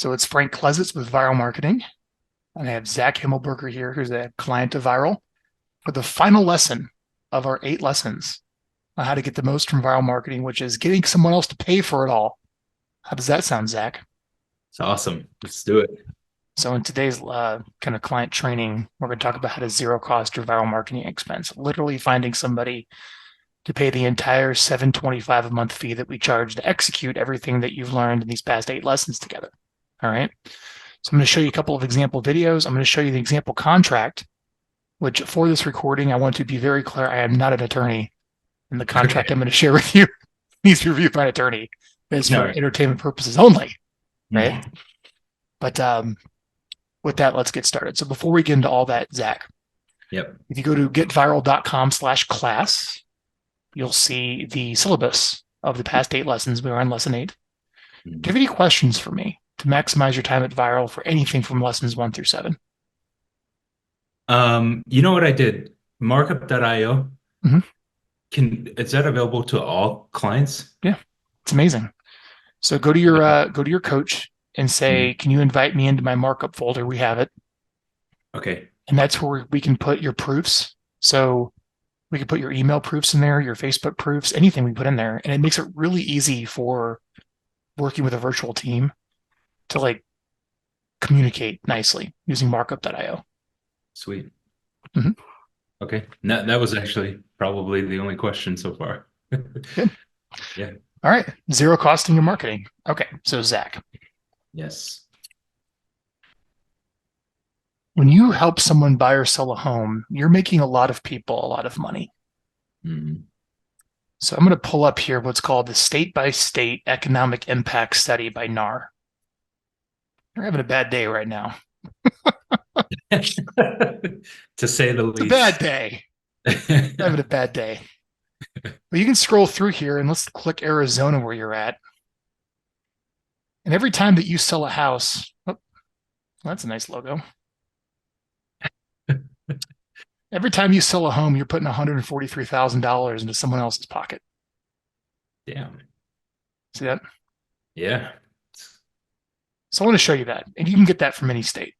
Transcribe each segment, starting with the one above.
So it's Frank Klesitz with Vyral Marketing. And I have Zach Himmelberger here, who's a client of Vyral, for the final lesson of our 8 lessons on how to get the most from viral marketing, which is getting someone else to pay for it all. How does that sound, Zach? It's awesome. Let's do it. So in today's kind of client training, we're going to talk about how to zero cost your viral marketing expense, literally finding somebody to pay the entire $725 a month fee that we charge to execute everything that you've learned in these past 8 lessons together. All right. So I'm going to show you a couple of example videos. I'm going to show you the example contract, which for this recording, I want to be very clear. I am not an attorney, and the Okay. contract I'm going to share with you needs to be reviewed by an attorney. It's All for right. entertainment purposes only, right? Mhm. But with that, let's get started. So before we get into all that, Zach, Yep. if you go to getviral.com/class, you'll see the syllabus of the past 8 lessons. We are on lesson 8. Do you Mhm. have any questions for me to maximize your time at Vyral for anything from lessons 1 through 7? You know what I did? Markup.io. Mm-hmm. Is that available to all clients? Yeah, it's amazing. So go to your coach and say, Mhm. "Can you invite me into my markup folder? We have it." Okay. And that's where we can put your proofs. So we can put your email proofs in there, your Facebook proofs, anything we put in there, and it makes it really easy for working with a virtual team to like communicate nicely using markup.io. Sweet. Mm-hmm. Okay. That was actually probably the only question so far. Good. Yeah. All right. Zero costing your marketing. Okay. So Zach, Yes. when you help someone buy or sell a home, you're making a lot of people a lot of money. Mhm. So I'm going to pull up here what's called the state by state economic impact study by NAR. You're having a bad day right now. To say the It's a bad least. day. You're having a bad day. But you can scroll through here and let's click Arizona where you're at. And every time that you sell a house, oh, that's a nice logo. Every time you sell a home, you're putting $143,000 into someone else's pocket. Damn. See that? Yeah. So I want to show you that. And you can get that from any state.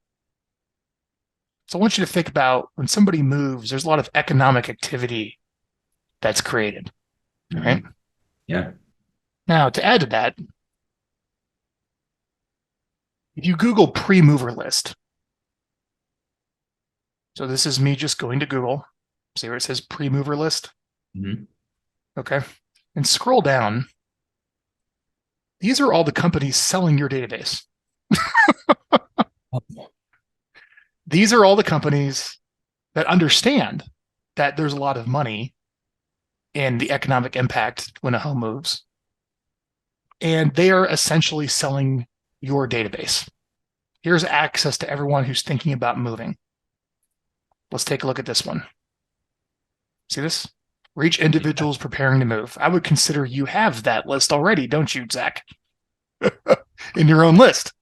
So I want you to think about when somebody moves, there's a lot of economic activity that's created. All right. Mhm. Yeah. Now, to add to that, if you Google pre mover list, so this is me just going to Google, see where it says pre mover list. Mhm. Okay. And scroll down. These are all the companies selling your database. These are all the companies that understand that there's a lot of money in the economic impact when a home moves. And they are essentially selling your database. Here's access to everyone who's thinking about moving. Let's take a look at this one. See this? Reach Yeah. individuals preparing to move. I would consider you have that list already, don't you, Zach? In your own list.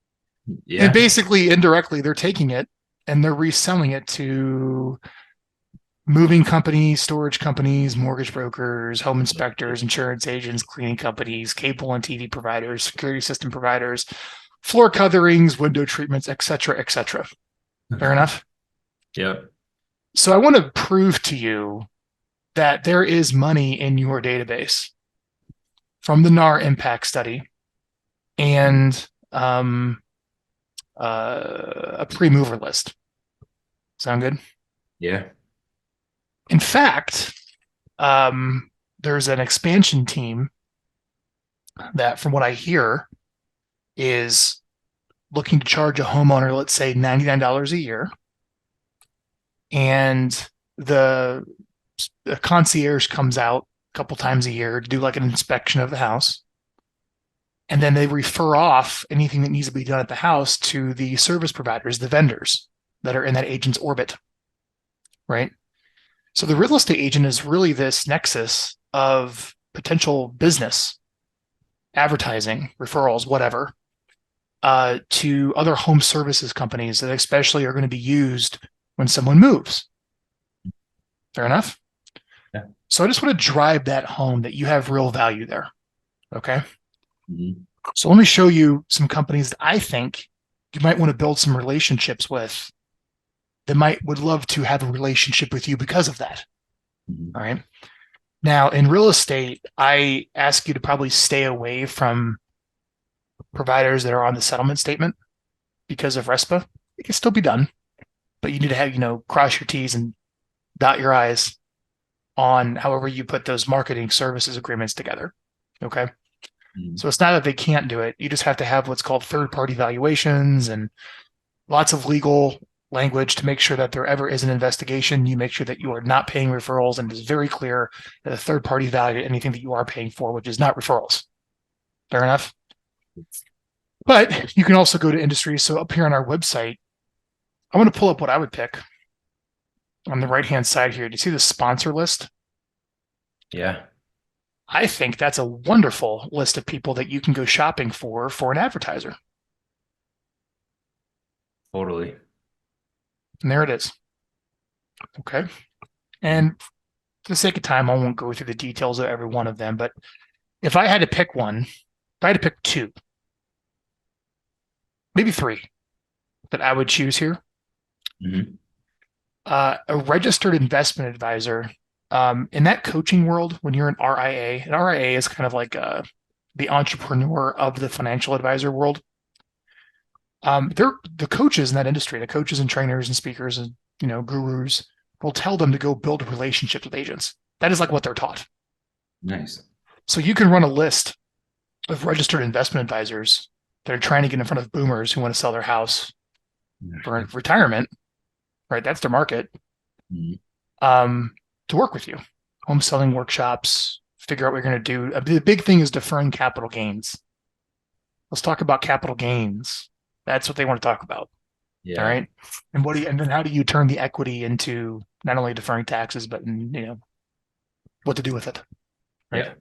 And Yeah. basically, indirectly, they're taking it and they're reselling it to moving companies, storage companies, mortgage brokers, home inspectors, insurance agents, cleaning companies, cable and TV providers, security system providers, floor coverings, window treatments, etc., etc. Fair enough. Yeah. So I want to prove to you that there is money in your database from the NAR impact study and a pre-mover list. Sound good? Yeah. In fact, there's an expansion team that, from what I hear, is looking to charge a homeowner, let's say $99 a year, and the, the concierge comes out a couple times a year to do like an inspection of the house, and then they refer off anything that needs to be done at the house to the service providers, the vendors that are in that agent's orbit, right? So the real estate agent is really this nexus of potential business, advertising, referrals, whatever, to other home services companies that especially are going to be used when someone moves. Fair enough. Yeah. So I just want to drive that home that you have real value there. Okay. Mhm. So let me show you some companies that I think you might want to build some relationships with that would love to have a relationship with you because of that. Mhm. All right. Now, in real estate, I ask you to probably stay away from providers that are on the settlement statement because of RESPA. It can still be done, but you need to have, cross your T's and dot your I's on however you put those marketing services agreements together. Okay. Mhm. So it's not that they can't do it. You just have to have what's called third party valuations and lots of legal language to make sure that there ever is an investigation. You make sure that you are not paying referrals and it is very clear that a third party valued anything that you are paying for, which is not referrals. Fair enough. But you can also go to industries. So up here on our website, I want to pull up what I would pick on the right hand side here. Do you see the sponsor list? Yeah, I think that's a wonderful list of people that you can go shopping for an advertiser. totally. And there it is. Okay. And for the sake of time, I won't go through the details of every one of them. But if I had to pick one, if I had to pick two, maybe three that I would choose here, Mhm. a registered investment advisor. In that coaching world, when you're an RIA is kind of like the entrepreneur of the financial advisor world. They're the coaches in that industry, the coaches and trainers and speakers and gurus will tell them to go build relationships with agents. That is like what they're taught. Nice. So you can run a list of registered investment advisors that are trying to get in front of boomers who want to sell their house for retirement, right? That's their market. Mhm. Um, to work with you, home selling workshops, figure out what you're going to do. The big thing is deferring capital gains. Let's talk about capital gains. That's what they want to talk about. All Yeah, right. And then how do you turn the equity into not only deferring taxes, but what to do with it, right? yeah,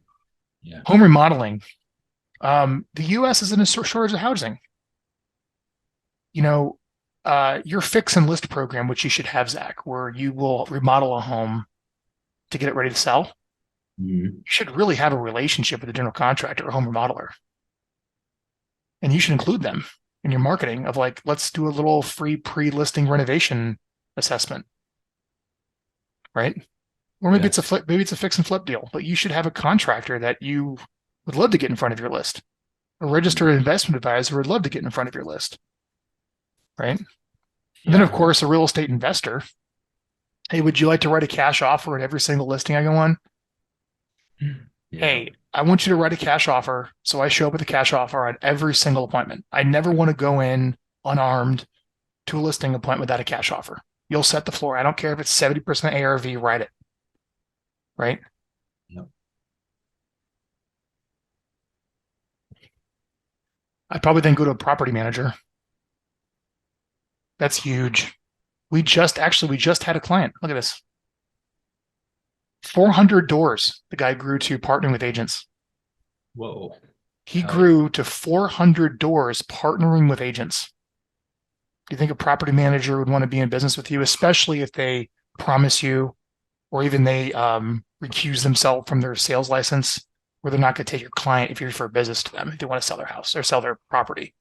yeah. Home remodeling. The U.S. is in a shortage of housing. You know, your fix and list program, which you should have, Zach, where you will remodel a home to get it ready to sell. Mhm. You should really have a relationship with a general contractor or home remodeler, and you should Yeah, include them in your marketing of like, let's do a little free pre-listing renovation assessment, right? Or maybe it's a yes. flip, maybe it's a fix and flip deal, but you should have a contractor that you would love to get in front of your list. A registered Mhm. investment advisor would love to get in front of your list, right? And then, of Yeah, course, a real estate investor. Hey, would you like to write a cash offer at every single listing I go on? yeah. Hey, I want you to write a cash offer. So I show up with a cash offer on every single appointment. I never want to go in unarmed to a listing appointment without a cash offer. You'll set the floor. I don't care if it's 70% ARV, write it, right? Yep. I'd probably then go to a property manager. That's huge. We just had a client. Look at this. 400 doors the guy grew to partnering with agents. Whoa. He Hell yeah. grew to 400 doors partnering with agents. Do you think a property manager would want to be in business with you, especially if they promise you or even they recuse themselves from their sales license where they're not going to take your client if you refer business to them if they want to sell their house or sell their property,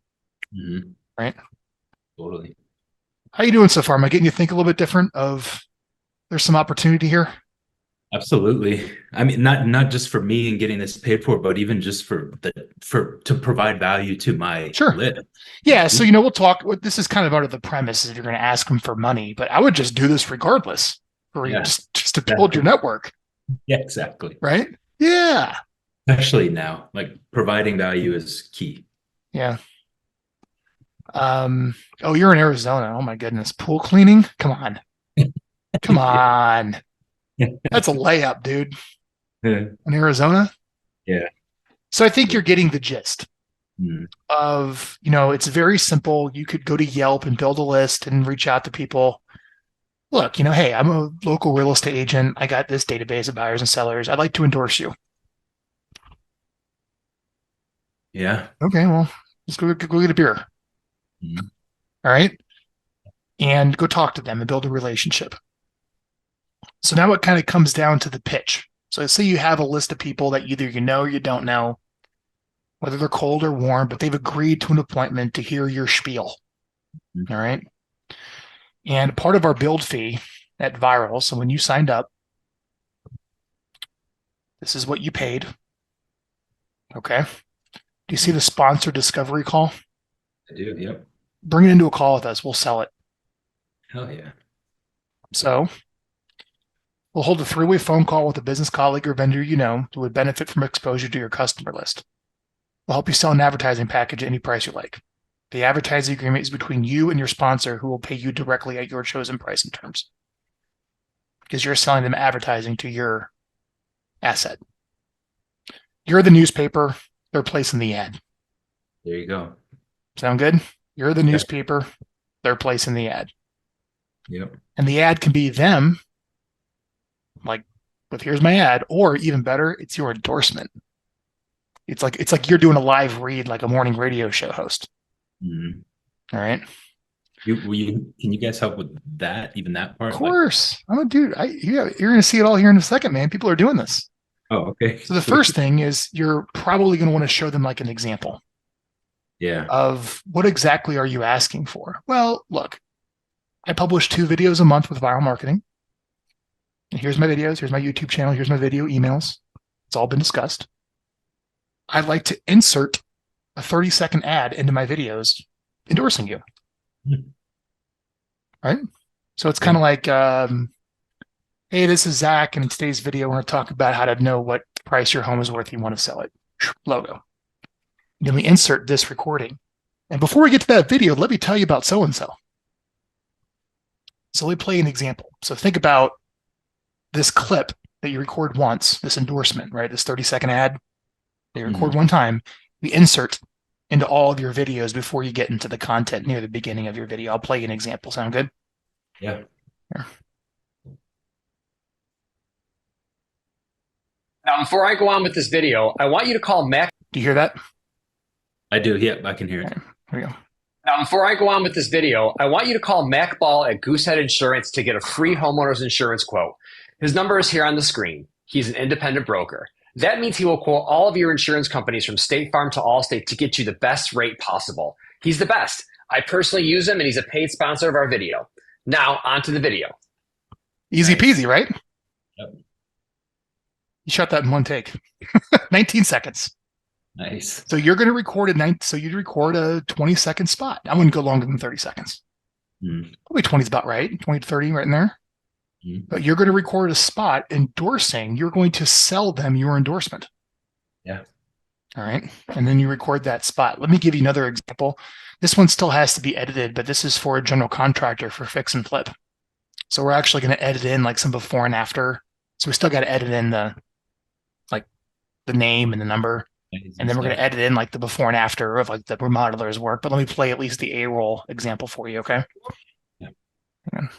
Mhm. right? Totally. How you doing so far? Am I getting you to think a little bit different of there's some opportunity here? Absolutely. I mean, not just for me and getting this paid for, but even just for to provide value to my Sure. list. Yeah, so We, we'll talk. This is kind of under the premise that you're going to ask them for money, but I would just do this regardless, for yeah, just to build your exactly. network, Yeah, exactly. right? Yeah, Especially now, like providing value is key. yeah. Oh, you're in Arizona. Oh my goodness, pool cleaning? Come on. That's a layup, dude. Yeah. In Arizona. Yeah. So I think you're getting the gist Mm. of, it's very simple. You could go to Yelp and build a list and reach out to people. Look, hey, I'm a local real estate agent. I got this database of buyers and sellers. I'd like to endorse you. Yeah. Okay, well, let's go get a beer. Mm. All right. And go talk to them and build a relationship. So now it kind of comes down to the pitch. So say you have a list of people that either you know or you don't know. whether they're cold or warm, but they've agreed to an appointment to hear your spiel. All right. And part of our build fee at Vyral, so when you signed up, this is what you paid. Okay. Do you see the sponsor discovery call? I do. Yep. Bring it into a call with us. We'll sell it. Hell yeah. So we'll hold a 3-way phone call with a business colleague or vendor you know who would benefit from exposure to your customer list. We'll help you sell an advertising package at any price you like. The advertising agreement is between you and your sponsor, who will pay you directly at your chosen price and terms, because you're selling them advertising to your asset. You're the newspaper, they're placing the ad. There you go. Sound good? You're the Yep. newspaper, they're placing the ad. Yep. And the ad can be them, like with here's my ad, or even better, it's your endorsement. It's like you're doing a live read like a morning radio show host. Mhm. All right. Can you guys help with that, even that part? Of course. I'm a dude. You're going to see it all here in a second, man. People are doing this. Oh, okay. So the first thing is you're probably going to want to show them like an example Yeah. of what exactly are you asking for? Well, look, I publish 2 videos a month with Vyral Marketing. And here's my videos. Here's my YouTube channel. Here's my video emails. It's all been discussed. I'd like to insert a 30-second ad into my videos endorsing you. Right? So it's kind of like, hey, this is Zach, and in today's video, we're going to talk about how to know what price your home is worth. You want to sell it. Logo. Then we insert this recording. And before we get to that video, let me tell you about so-and-so. So let me play an example. So think about this clip that you record once, this endorsement, right? This 30-second ad that you record one time. We insert into all of your videos before you get into the content near the beginning of your video. I'll play you an example. Sound good? Yeah. Here. Now, before I go on with this video, I want you to call Mac. Do you hear that? I do. Yep, I can hear it. Here we go. Now, before I go on with this video, I want you to call Mac Ball at Goosehead Insurance to get a free homeowner's insurance quote. His number is here on the screen. He's an independent broker. That means he will quote all of your insurance companies from State Farm to Allstate to get you the best rate possible. He's the best. I personally use him, and he's a paid sponsor of our video. Now, on to the video. Easy Nice. peasy, right? Yep. You shot that in one take. 19 seconds. Nice. So you're going to record you'd record a 20-second spot. I wouldn't go longer than 30 seconds. Probably 20 is about right. 20 to 30 right in there. But you're going to record a spot endorsing. You're going to sell them your endorsement. Yeah. All right. And then you record that spot. Let me give you another example. This one still has to be edited, but this is for a general contractor for fix and flip. So we're actually going to edit in like some before and after. So we still got to edit in the name and the number. And then we're going to edit in like the before and after of like the remodeler's work. But let me play at least the A-roll example for you, okay? Yeah. Hang on.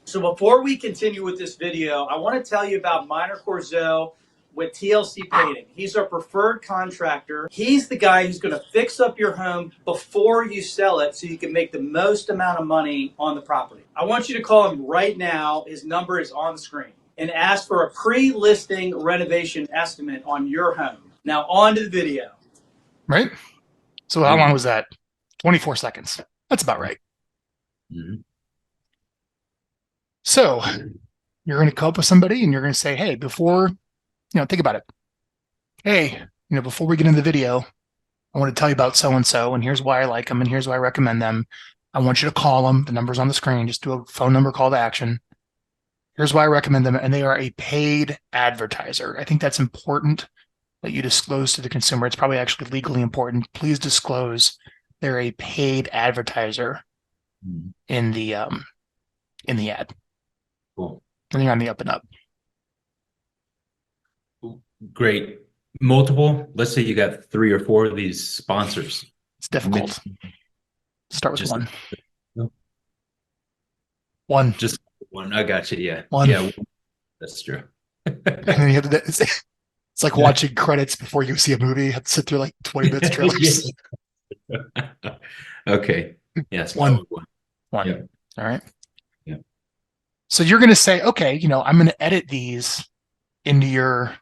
So before we continue with this video, I want to tell you about Minor Corzo with TLC Painting. He's our preferred contractor. He's the guy who's going to fix up your home before you sell it so you can make the most amount of money on the property. I want you to call him right now. His number is on the screen. And ask for a pre-listing renovation estimate on your home. Now on to the video. Right? So how long was that? 24 seconds. That's about right. So you're going to come up with somebody and you're going to say, hey, before, think about it. Hey, before we get into the video, I want to tell you about so-and-so, and here's why I like them, and here's why I recommend them. I want you to call them. The number's on the screen. Just do a phone number call to action. Here's why I recommend them, and they are a paid advertiser. I think that's important that you disclose to the consumer. It's probably actually legally important. Please disclose they're a paid advertiser in the ad. Cool. And they're on the up and up. Great. Multiple. Let's say you got 3 or 4 of these sponsors. It's difficult. Start with Just one. No. One. Just one. I got you. Yeah. One. Yeah. That's true. And then you have to, it's like watching credits before you see a movie. You have to sit through like 20 minutes trailers. Okay. Yes. One. Yeah. All right. Yeah. So you're going to say, okay, I'm going to edit these into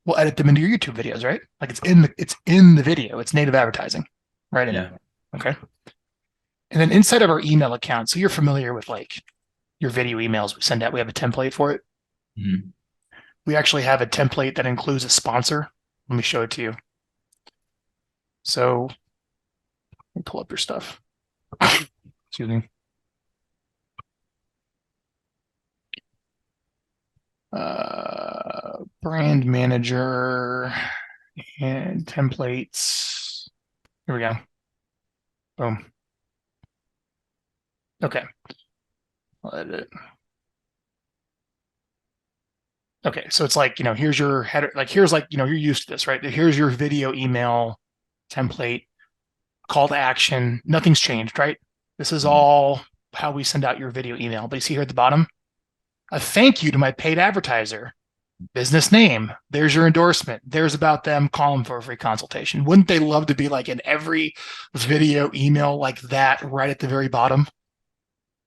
we'll edit them into your YouTube videos, right? Like it's in the video. It's native advertising, right in it. Okay. And then inside of our email account, so you're familiar with like your video emails we send out. We have a template for it. Mm-hmm. We actually have a template that includes a sponsor. Let me show it to you. So let me pull up your stuff. Excuse me. Brand manager and templates. Here we go. Boom. Okay. I'll edit it. Okay, so it's like, here's your header, like here's like, you're used to this, right? Here's your video email template, call to action. Nothing's changed, right? This is all how we send out your video email. But you see here at the bottom, a thank you to my paid advertiser, business name. There's your endorsement. There's about them. Call them for a free consultation. Wouldn't they love to be like in every video email like that right at the very bottom?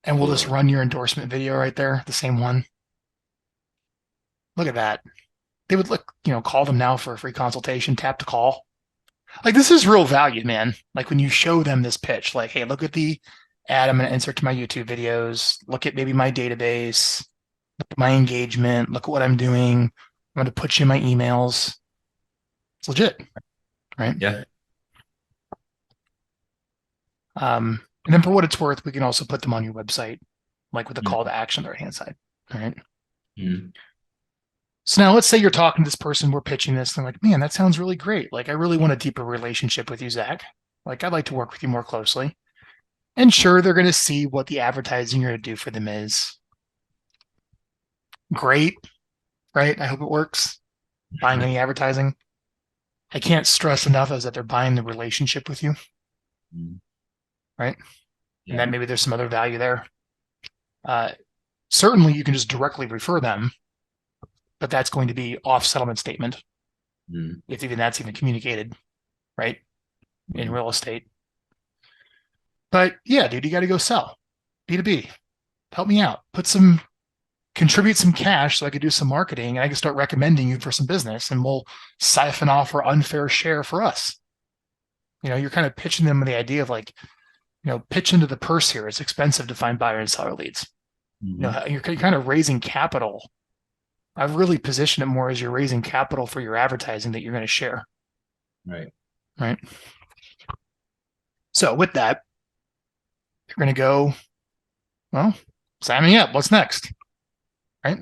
And we'll just run your endorsement video right there, the same one. Look at that. They would call them now for a free consultation, tap to call. Like this is real value, man. Like when you show them this pitch, like, hey, look at the ad I'm going to insert to my YouTube videos. Look at maybe my database, look at my engagement, look at what I'm doing. I'm going to put you in my emails. It's legit, right? Yeah. And then for what it's worth, we can also put them on your website, like with the call to action on the right-hand side. All right. Mm. So now let's say you're talking to this person, we're pitching this, and they're like, man, that sounds really great. Like, I really want a deeper relationship with you, Zach. Like, I'd like to work with you more closely. And sure, they're going to see what the advertising you're going to do for them is. Great, right? I hope it works. Buying any advertising. I can't stress enough is that they're buying the relationship with you, right? Yeah. And then maybe there's some other value there. Certainly, you can just directly refer them, but that's going to be off settlement statement. If even that's even communicated, right? In real estate. But yeah, dude, you got to go sell B2B. Help me out. Contribute some cash so I could do some marketing and I can start recommending you for some business and we'll siphon off our unfair share for us. You're kind of pitching them the idea of like, pitch into the purse here. It's expensive to find buyer and seller leads. You're kind of raising capital. I've really positioned it more as you're raising capital for your advertising that you're going to share. Right. Right. So with that, you're going to go, well, sign me up. What's next? Right.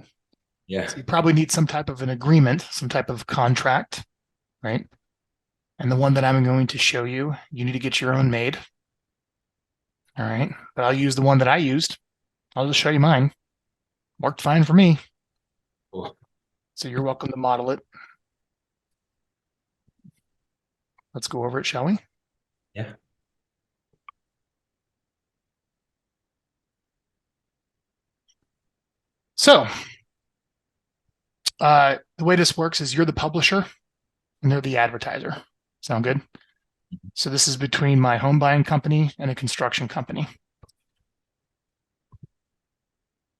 Yeah. So you probably need some type of an agreement, some type of contract. Right. And the one that I'm going to show you, you need to get your own made. All right. But I'll use the one that I used. I'll just show you mine. Worked fine for me. Cool. So you're welcome to model it. Let's go over it, shall we? Yeah. So the way this works is you're the publisher and they're the advertiser. Sound good? So this is between my home buying company and a construction company.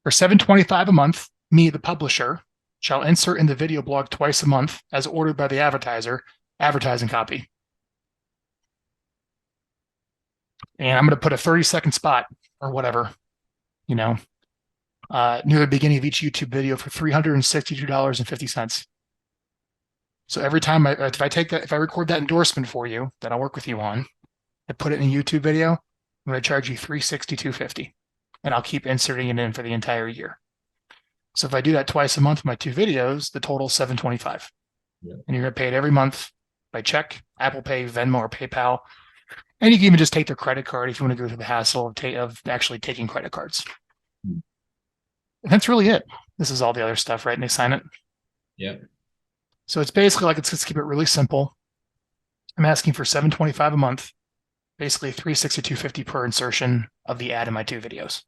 For $7.25 a month, me, the publisher, shall insert in the video blog twice a month as ordered by the advertiser, advertising copy. And I'm going to put a 30-second spot or whatever, near the beginning of each YouTube video for $362.50. So every time if I record that endorsement for you that I'll work with you on, I put it in a YouTube video, I'm going to charge you $362.50, and I'll keep inserting it in for the entire year. So if I do that twice a month with my two videos, the total is $725. Yeah. And you're going to pay it every month by check, Apple Pay, Venmo, or PayPal. And you can even just take their credit card if you want to go through the hassle of actually taking credit cards. And that's really it. This is all the other stuff, right? And they sign it. Yeah. So it's basically like, let's keep it really simple. I'm asking for $725 a month, basically $362.50 per insertion of the ad in my two videos.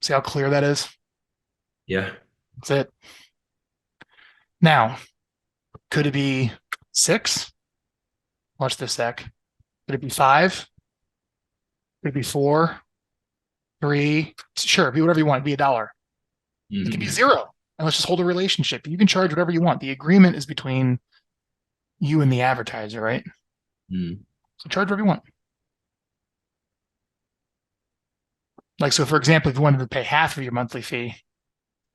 See how clear that is? Yeah. That's it. Now, could it be 6? Watch this, Zach. Could it be 5? Could it be 4? 3? Sure, be whatever you want. It'd be $1. It could be 0. and let's just hold a relationship. You can charge whatever you want. The agreement is between you and the advertiser, right? Mm. So charge whatever you want. Like, so for example, if you wanted to pay half of your monthly fee,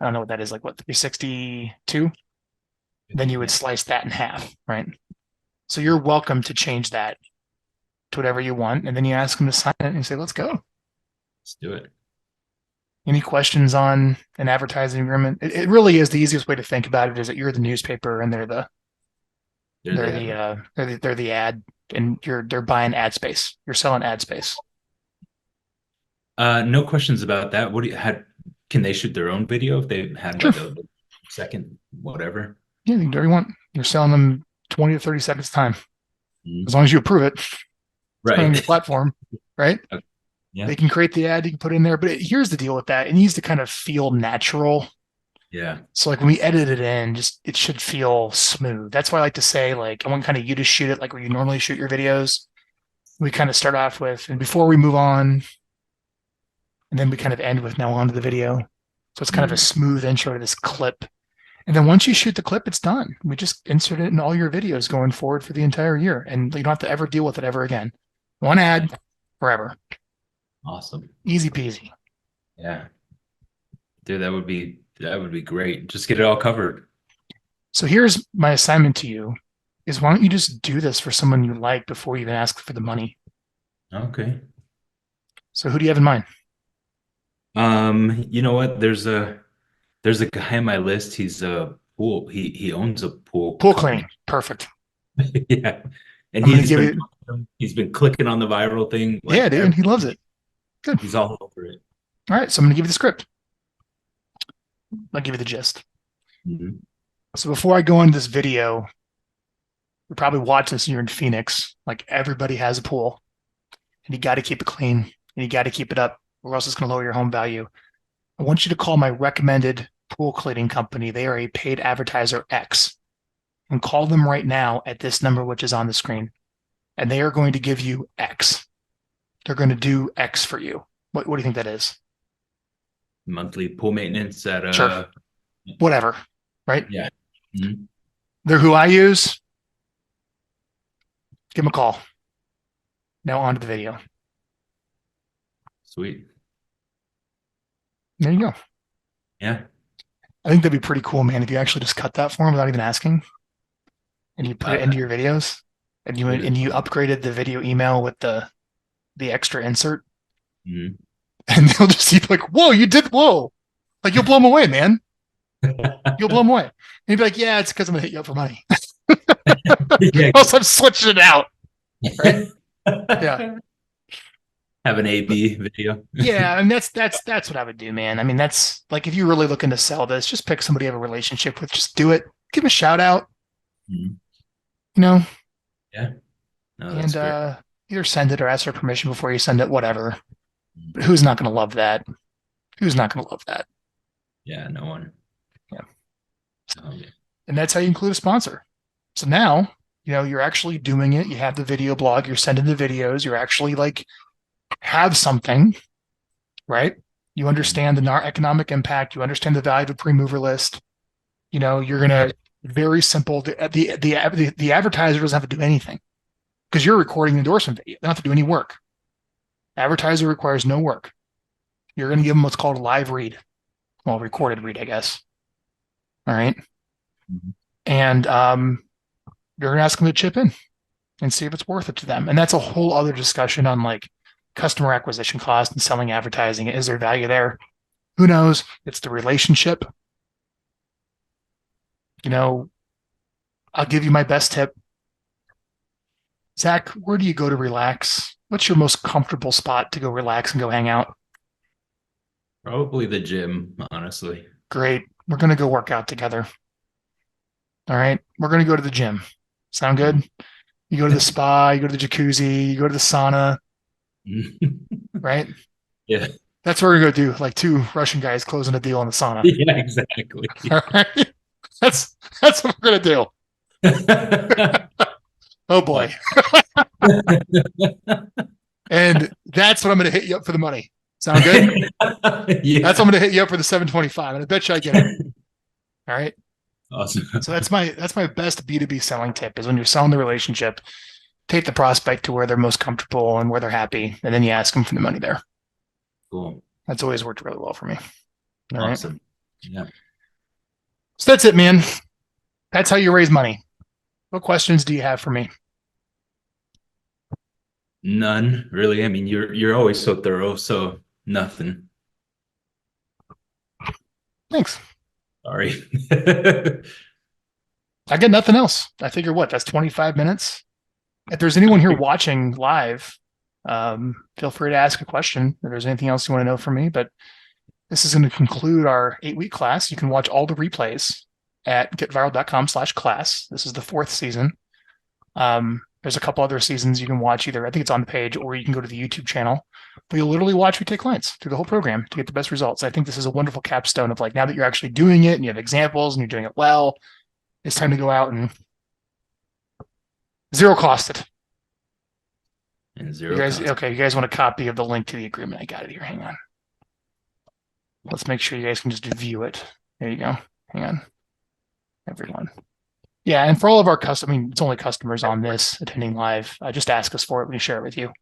I don't know what that is, like what, 362? Then you would Yeah. slice that in half, right? So you're welcome to change that to whatever you want. And then you ask them to sign it and you say, let's go. Let's do it. Any questions on an advertising agreement? It really is the easiest way to think about it is that you're the newspaper and they're the ad, and they're buying ad space. You're selling ad space. No questions about that. What do you had? Can they shoot their own video if they had Sure. like a second, whatever? Yeah, you can do whatever you want. You're selling them 20 to 30 seconds time. Mm. As long as you approve it. It's on your Right. platform, right? Okay. Yeah. They can create the ad, you can put in there. But here's the deal with that. It needs to kind of feel natural. Yeah. So like when we edit it in, just it should feel smooth. That's why I like to say, like, I want kind of you to shoot it like where you normally shoot your videos. We kind of start off with, and before we move on, and then we kind of end with now on to the video. So it's kind of a smooth intro to this clip. And then once you shoot the clip, it's done. We just insert it in all your videos going forward for the entire year. And you don't have to ever deal with it ever again. One ad forever. Awesome. Easy peasy. Yeah. Dude, that would be great. Just get it all covered. So here's my assignment to you is why don't you just do this for someone you like before you even ask for the money? Okay. So who do you have in mind? You know what? There's a guy on my list. He's a pool. He owns a pool Pool company. cleaning. Perfect. Yeah. And I'm going to give you. he's been clicking on the viral thing. Yeah, dude. He loves it. Good. He's all over it. All right. So I'm going to give you the script. I'll give you the gist. Mm-hmm. So before I go into this video, you're probably watching this and you're in Phoenix. Like everybody has a pool and you got to keep it clean and you got to keep it up or else it's going to lower your home value. I want you to call my recommended pool cleaning company. They are a paid advertiser X, and call them right now at this number, which is on the screen. And they are going to give you X. They're going to do X for you. What do you think that is? Monthly pool maintenance at Sure. Whatever, right? Yeah. Mm-hmm. They're who I use. Give them a call. Now on to the video. Sweet. There you go. Yeah. I think that'd be pretty cool, man, if you actually just cut that for them without even asking, and you put it into your videos, and you upgraded the video email with the extra insert, Mm-hmm. and they'll just see like, whoa, you did, whoa, like you'll blow them away, man. You'll blow them away. And you'd be like, yeah, it's because I'm gonna hit you up for money. Yeah. Else I'm switching it out. Right? Yeah. Have an A/B video. Yeah, and that's what I would do, man. I mean, that's like if you're really looking to sell this, just pick somebody you have a relationship with, just do it. Give them a shout out. Mm-hmm. You know? Yeah. No, that's and either send it or ask for permission before you send it, whatever. But who's not gonna love that? Who's not gonna love that? Yeah, no one. Yeah. Yeah. And that's how you include a sponsor. So now, you're actually doing it. You have the video blog, you're sending the videos, you're actually like have something, right? You understand the economic impact, you understand the value of a pre-mover list. You're gonna very simple. The advertiser doesn't have to do anything because you're recording the endorsement video. They don't have to do any work. Advertiser requires no work. You're gonna give them what's called a live read. Well, recorded read, I guess. All right. Mm-hmm. And you're gonna ask them to chip in and see if it's worth it to them. And that's a whole other discussion on like customer acquisition cost and selling advertising. Is there value there? Who knows? It's the relationship. I'll give you my best tip. Zach, where do you go to relax? What's your most comfortable spot to go relax and go hang out? Probably the gym, honestly. Great. We're going to go work out together. All right. We're going to go to the gym. Sound good? You go to the spa, you go to the jacuzzi, you go to the sauna, right? Yeah. That's what we're going to do. Like two Russian guys closing a deal in the sauna. Yeah, exactly. All right. That's what we're going to do. Oh boy. And that's what I'm going to hit you up for the money. Sound good? Yeah. That's what I'm going to hit you up for the 725. And I bet you I get it. All right. Awesome. So that's my best B2B selling tip is when you're selling the relationship, take the prospect to where they're most comfortable and where they're happy, and then you ask them for the money there. Cool. That's always worked really well for me. All right. Awesome. Yeah. So that's it, man. That's how you raise money. What questions do you have for me? None really. I mean, you're always so thorough, so nothing. Thanks. Sorry. I get nothing else. I figure what? That's 25 minutes. If there's anyone here watching live, feel free to ask a question if there's anything else you want to know from me. But this is going to conclude our 8-week class. You can watch all the replays at getvyral.com/class. This is the 4th season. There's a couple other seasons you can watch either. I think it's on the page, or you can go to the YouTube channel. But you'll literally watch me take clients through the whole program to get the best results. I think this is a wonderful capstone of like, now that you're actually doing it and you have examples and you're doing it well, it's time to go out and zero cost it. And zero You guys, cost. okay, you guys want a copy of the link to the agreement? I got it here. Hang on. Let's make sure you guys can just view it. There you go. Hang on. Everyone. Yeah, and for all of our it's only customers on this attending live. Just ask us for it. We share it with you.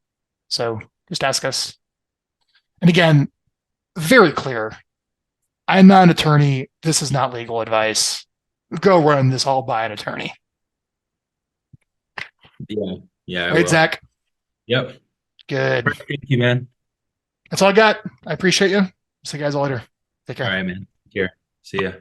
So just ask us. And again, very clear. I'm not an attorney. This is not legal advice. Go run this all by an attorney. Yeah. Yeah. I Right, will. Zach? Yep. Good. Thank you, man. That's all I got. I appreciate you. See you guys all later. Take care. All right, man. Take care. See ya.